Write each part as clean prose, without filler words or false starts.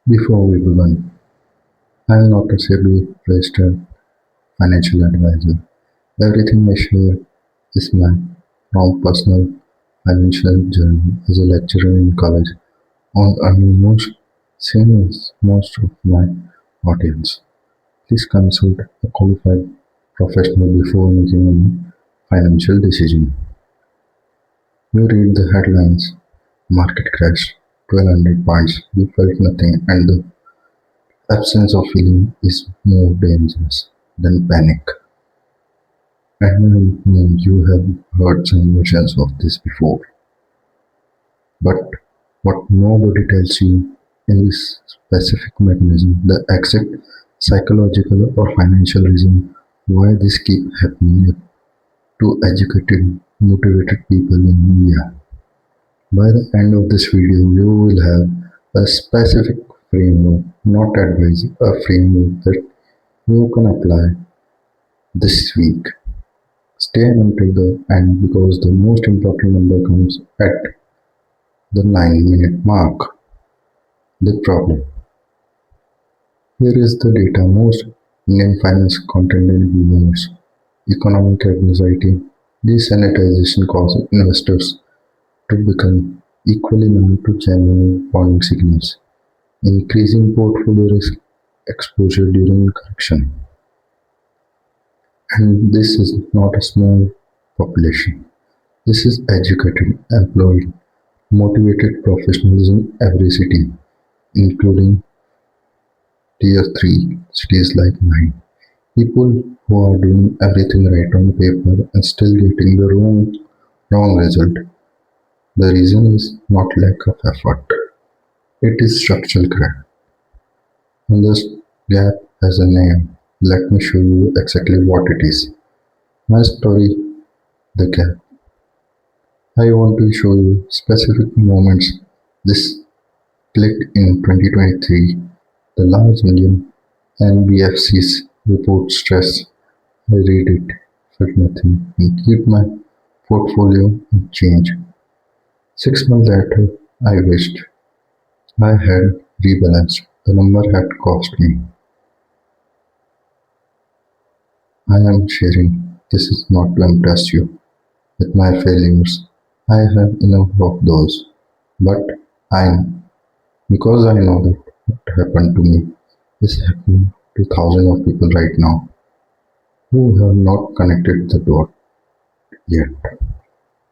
Before we begin, I am not a SEBI registered financial advisor. Everything I share is my own personal financial journey as a lecturer in college on earning most same as most of my audience. Please consult a qualified professional before making any financial decision. You read the headlines, market crash, 1200 points, you felt nothing, and the absence of feeling is more dangerous than panic. And I know you have heard some versions of this before, but what nobody tells you in this specific mechanism, the exact psychological or financial reason why this keep happening to educated, motivated people in India. By the end of this video, you will have a specific framework, not advice, a framework that you can apply this week. Stay until the end because the most important number comes at the 9-minute mark. The problem. Here is the data most Indian finance content ignores. Economic anxiety, desensitisation causes investors to become equally numb to genuine warning signals, increasing portfolio risk exposure during correction. And this is not a small population. This is educated, employed, motivated professionals in every city, including tier 3 cities like mine. People who are doing everything right on paper and still getting the wrong result. The reason is not lack of effort. It is structural crack. And this gap has a name. Let me show you exactly what it is. My story, the gap. I want to show you specific moments this clicked in 2023. The large million NBFCs report stress. I read it, felt nothing, and keep my portfolio in change. 6 months later, I wished I had rebalanced. The number had cost me. I am sharing. This is not to impress you with my failures. I have enough of those. But I, because I know that what happened to me is happening to thousands of people right now who have not connected the dot yet.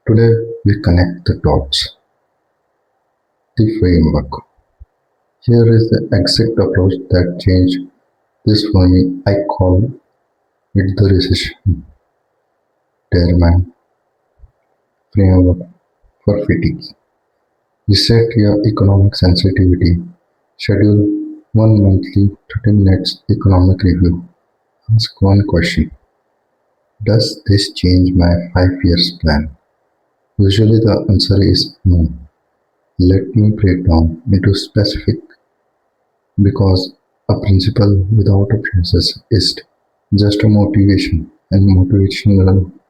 Today we connect the dots. The framework. Here is the exact approach that changed this for me. I call it the recession. DareMinds framework for fatigue. Reset your economic sensitivity. Schedule one monthly 30 minutes economic review. Ask one question. Does this change my 5 years plan? Usually the answer is no. Let me break down into specific because a principle without a process is just a motivation and motivation run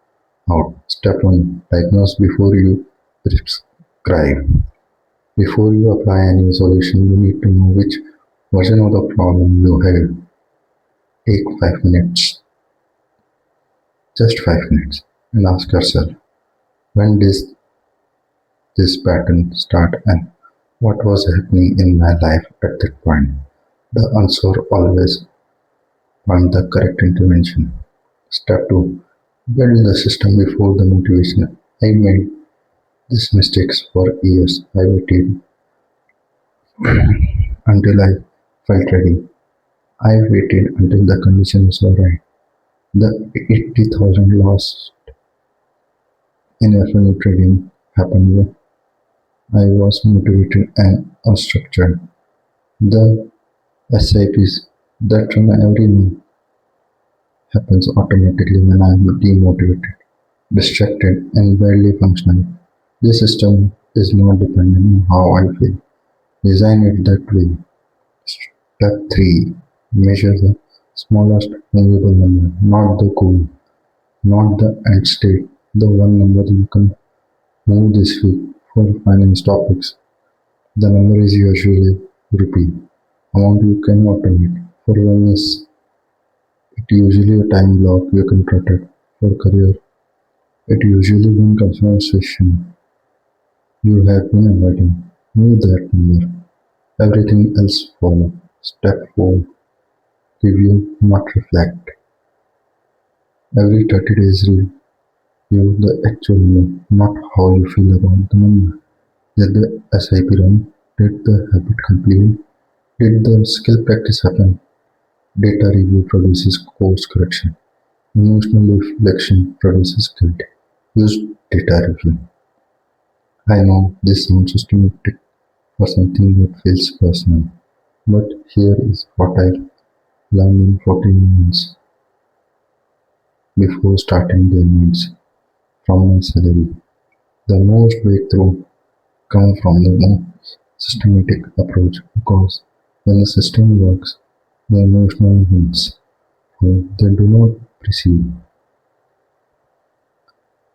out. Step 1. Diagnose before you prescribe. Before you apply any solution, you need to know which version of the problem you have. Take 5 minutes, just 5 minutes, and ask yourself, when did this pattern start and what was happening in my life at that point? The answer always find the correct intervention. Step 2. Build the system before the motivation. I made these mistakes for years. I waited until I felt ready. I waited until the conditions were right. The 80,000 loss in FNO trading happened when I was motivated and unstructured. The SIPs that run every month happens automatically when I am demotivated, distracted, and barely functional. This system is not dependent on how I feel. Design it that way. Step 3. Measure the smallest movable number, not the goal, not the end state, the one number you can move this week for finance topics. The number is usually rupee. amount you can automate. For wellness, it usually a time block you can protect. For career, it usually one conversation you have been avoiding. Move that number. Everything else follow. Step 4. Review, not reflect. Every 30 days review the actual number, not how you feel about the number. Did the SIP run? Did the habit complete? Did the skill practice happen? Data review produces course correction. Emotional reflection produces guilt. Use data review. I know this sounds systematic for something that feels personal, but here is what I learned in 14 months before starting DareMinds from my salary. The most breakthrough come from the more systematic approach because when the system works, the emotional wins, for they do not perceive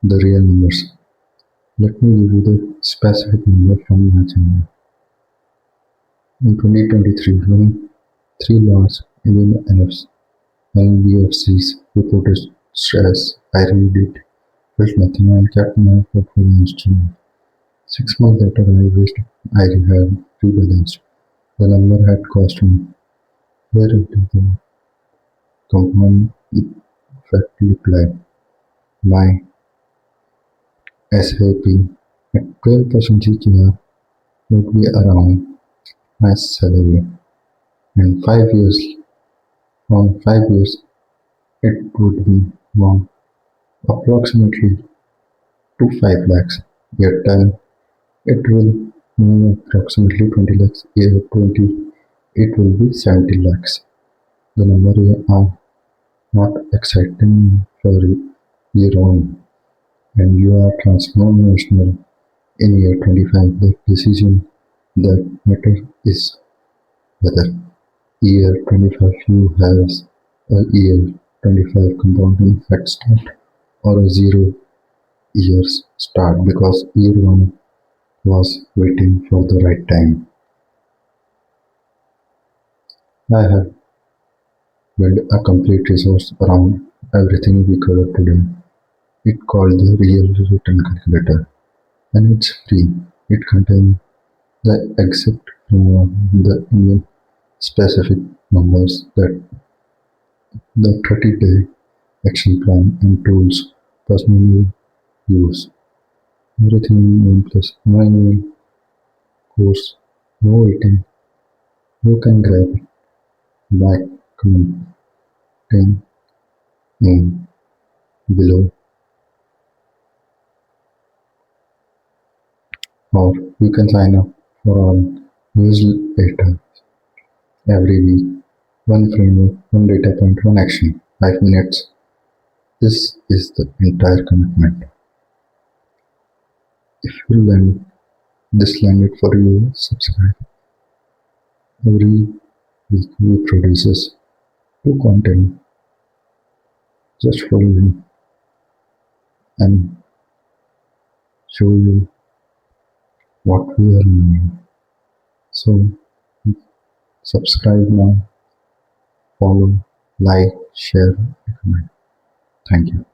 the real numbers. Let me give you the specific number from my channel. In 2023, when three large Indian NBFCs reported stress, I read it, felt nothing, and kept my portfolio stream. 6 months later, I wished I had rebalanced. The number had cost me. Here it is the compound effect looked like. My SAP at 12% GTR would be around my salary, and 5 years from 5 years it would be from approximately to 5 lakhs. Year 10 it will move approximately 20 lakhs. Year 20 it will be 70 lakhs. The numbers are not exciting for year 1, and you are transformational in year 25. The decision that matters is whether year 25 you have a year 25 compounding effect start or a 0 years start because year 1 was waiting for the right time. I have built a complete resource around everything we covered today. It called the Real Return Calculator, and it's free. It contains the exact the Indian specific numbers that the 30-day action plan and tools personally use. Everything in one place. No email, course, no waiting. You can grab it by commenting in below, or you can sign up for our newsletter every week. One framework, one data point, one action. 5 minutes. This is the entire commitment. If you learn this landed for you, subscribe. Every week we produces two content just for you and show you what we are learning. So subscribe now, follow, like, share, recommend. Thank you.